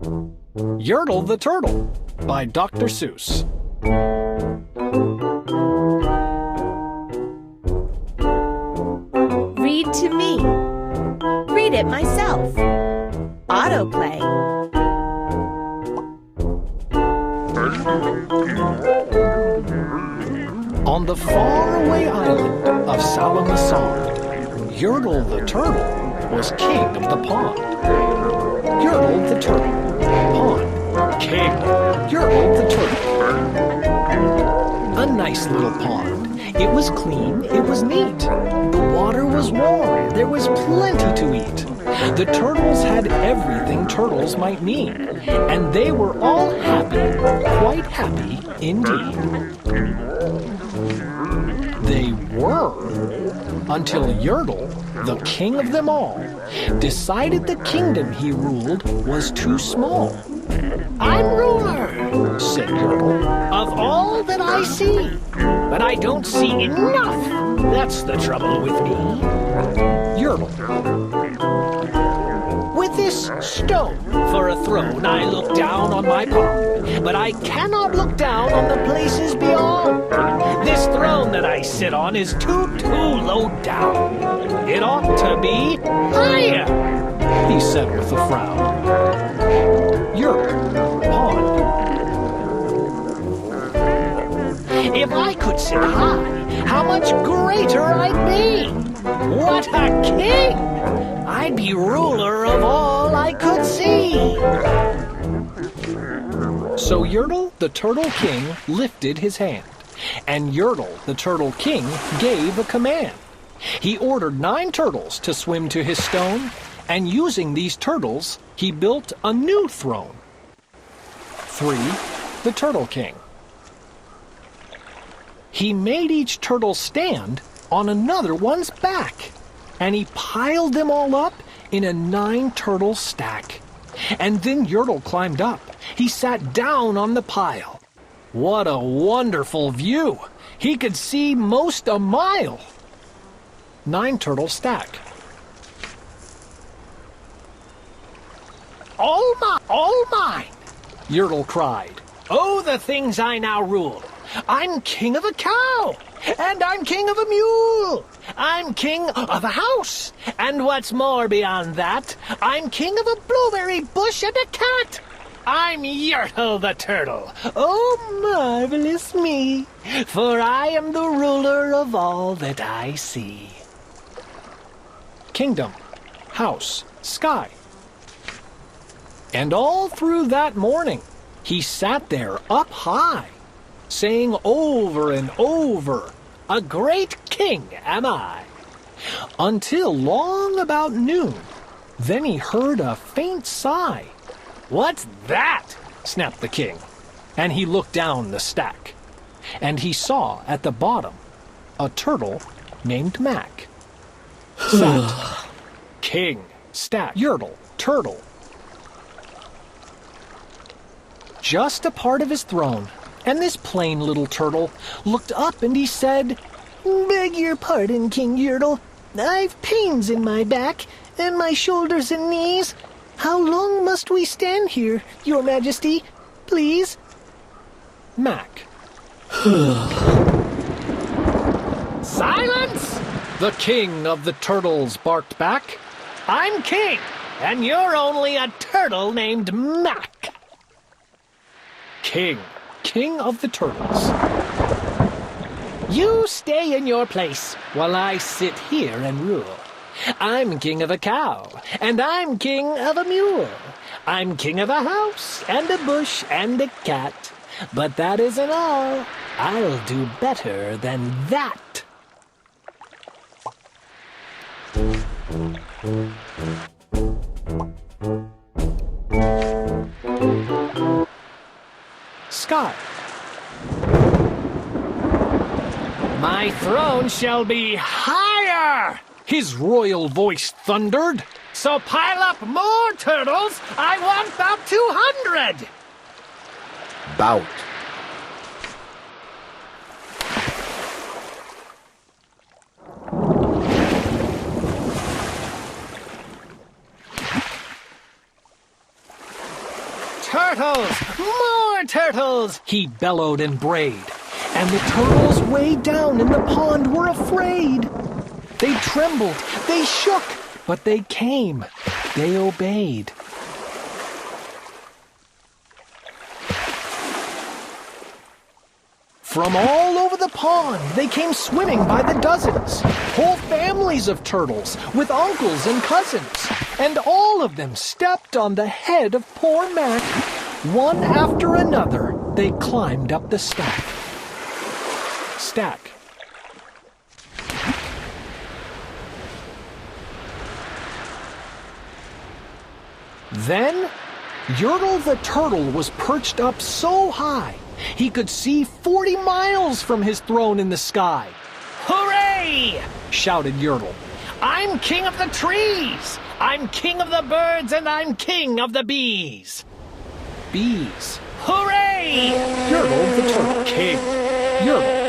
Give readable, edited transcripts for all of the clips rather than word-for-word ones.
Yertle the Turtle by Dr. Seuss. Read to me. Read it myself. Autoplay. On the faraway island of Salamassar, Yertle the Turtle was king of the pond. Yertle the Turtle, pond, king, Yertle the Turtle. A nice little pond. It was clean, it was neat. The water was warm, there was plenty to eat. The turtles had everything turtles might need, and they were all happy, quite happy indeed. They were, until Yertle, the king of them all, decided the kingdom he ruled was too small. "I'm ruler," said Yertle, "of all that I see, but I don't see enough. That's the trouble with me." Yertle. "With this stone for a throne, I look down on my pond, but I cannot look down on the places beyond. This throne that I sit on is too low down. It ought to be higher," he said with a frown. Yertle, pond. "If I could sit high, how much greater I'd be! What a king! I'd be ruler of all I could see." So Yertle, the Turtle King, lifted his hand, and Yertle, the Turtle King, gave a command. He ordered 9 turtles to swim to his stone, and using these turtles, he built a new throne. 3. The Turtle King. He made each turtle stand on another one's back, and he piled them all up in a 9-turtle stack. And then Yertle climbed up. He sat down on the pile. What a wonderful view! He could see most a mile. 9-turtle stack. "All mine!" Yertle cried. "Oh, the things I now rule! I'm king of a cow, and I'm king of a mule. I'm king of a house, and what's more beyond that, I'm king of a blueberry bush and a cat. I'm Yertle the Turtle. Oh, marvelous me, for I am the ruler of all that I see." Kingdom, house, sky. And all through that morning, he sat there up high, saying over and over, "A great king am I," until long about noon. Then he heard a faint sigh. "What's that?" snapped the king, and he looked down the stack, and he saw at the bottom a turtle named Mack. Sat, king, stack, Yertle, turtle. Just a part of his throne, and this plain little turtle looked up and he said, "Beg your pardon, King Yertle. I've pains in my back and my shoulders and knees. How long must we stand here, Your Majesty, please?" Mack. "Silence!" the king of the turtles barked back. "I'm king, and you're only a turtle named Mack." King of the turtles. "You stay in your place while I sit here and rule. I'm king of a cow, and I'm king of a mule. I'm king of a house, and a bush, and a cat. But that isn't all. I'll do better than that." Sky. "My throne shall be higher," his royal voice thundered. "So pile up more turtles. I want about 200. Bout. turtles! More turtles! He bellowed and brayed. And the turtles way down in the pond were afraid. They trembled, they shook, but they came. They obeyed. From all over the pond, they came swimming by the dozens. Whole families of turtles, with uncles and cousins. And all of them stepped on the head of poor Mack. One after another, they climbed up the stack. Then, Yertle the turtle was perched up so high, he could see 40 miles from his throne in the sky. "Hooray!" shouted Yertle. "I'm king of the trees! I'm king of the birds, and I'm king of the bees!" Bees. "Hooray!" Yertle the turtle king. Yertle.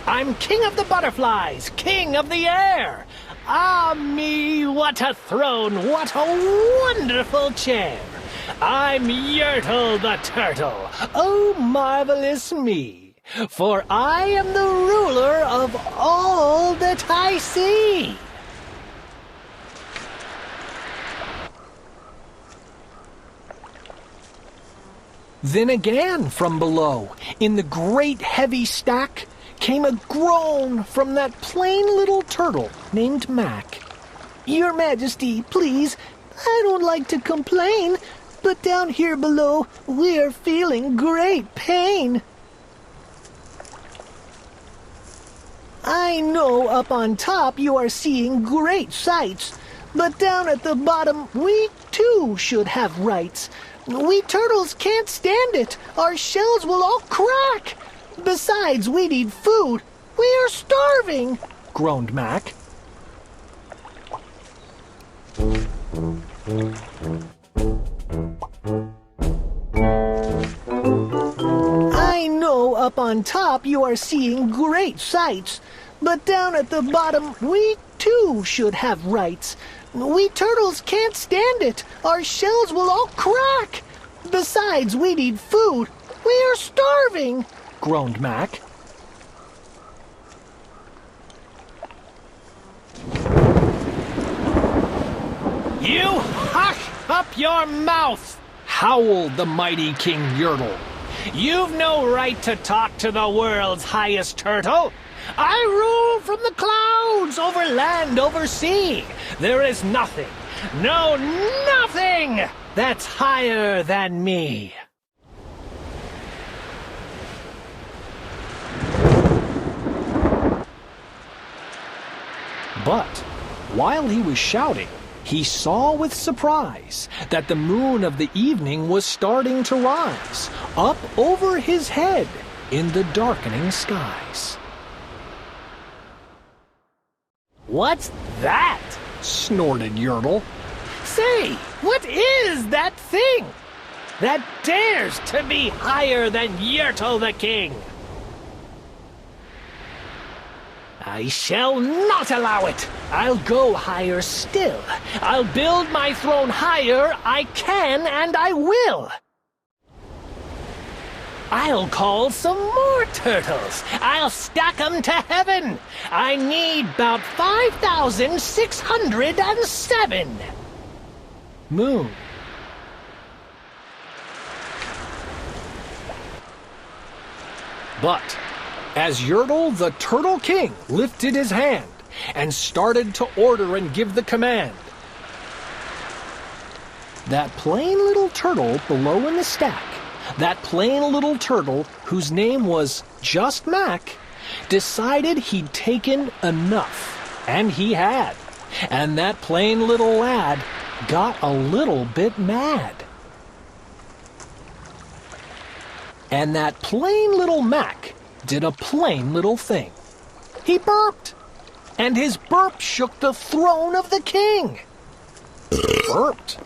"I'm king of the butterflies, king of the air! Ah me, what a throne, what a wonderful chair! I'm Yertle the turtle, oh marvelous me! For I am the ruler of all that I see!" Then again from below, in the great heavy stack, came a groan from that plain little turtle named Mack. "Your Majesty, please, I don't like to complain, but down here below we're feeling great pain. I know up on top you are seeing great sights, but down at the bottom we too should have rights. We turtles can't stand it, our shells will all crack. Besides, we need food. We are starving," groaned Mack. "I know up on top you are seeing great sights, but down at the bottom we too should have rights. We turtles can't stand it, our shells will all crack. Besides, we need food. We are starving," groaned Mack. "You hush up your mouth!" howled the mighty King Yertle. "You've no right to talk to the world's highest turtle. I rule from the clouds, over land, over sea. There is nothing, no, nothing that's higher than me." But while he was shouting, he saw with surprise that the moon of the evening was starting to rise up over his head in the darkening skies. "What's that?" snorted Yertle. "Say, what is that thing that dares to be higher than Yertle the king? I shall not allow it. I'll go higher still. I'll build my throne higher. I can and I will. I'll call some more turtles. I'll stack 'em to heaven. I need 'bout 5,607. Moon. But as Yertle the Turtle King lifted his hand and started to order and give the command, that plain little turtle below in the stack, that plain little turtle whose name was just Mack, decided he'd taken enough. And he had. And that plain little lad got a little bit mad. And that plain little Mack did a plain little thing. He burped, and his burp shook the throne of the king. Burped.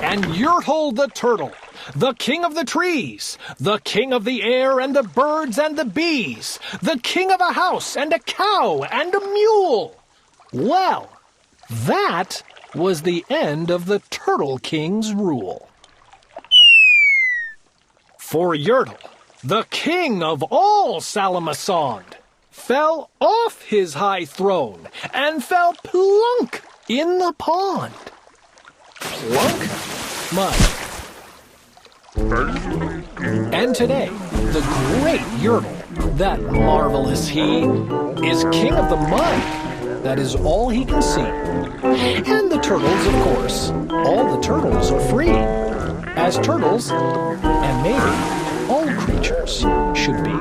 And Yertle the turtle, the king of the trees, the king of the air and the birds and the bees, the king of a house and a cow and a mule. Well, That was the end of the Turtle King's rule. For Yertle, the king of all Salamasond, fell off his high throne and fell plunk in the pond. Plunk? Mud. And today, the great Yertle, that marvelous he, is king of the mud. That is all he can see. And the turtles, of course. All the turtles are free. As turtles, and maybe all creatures should be.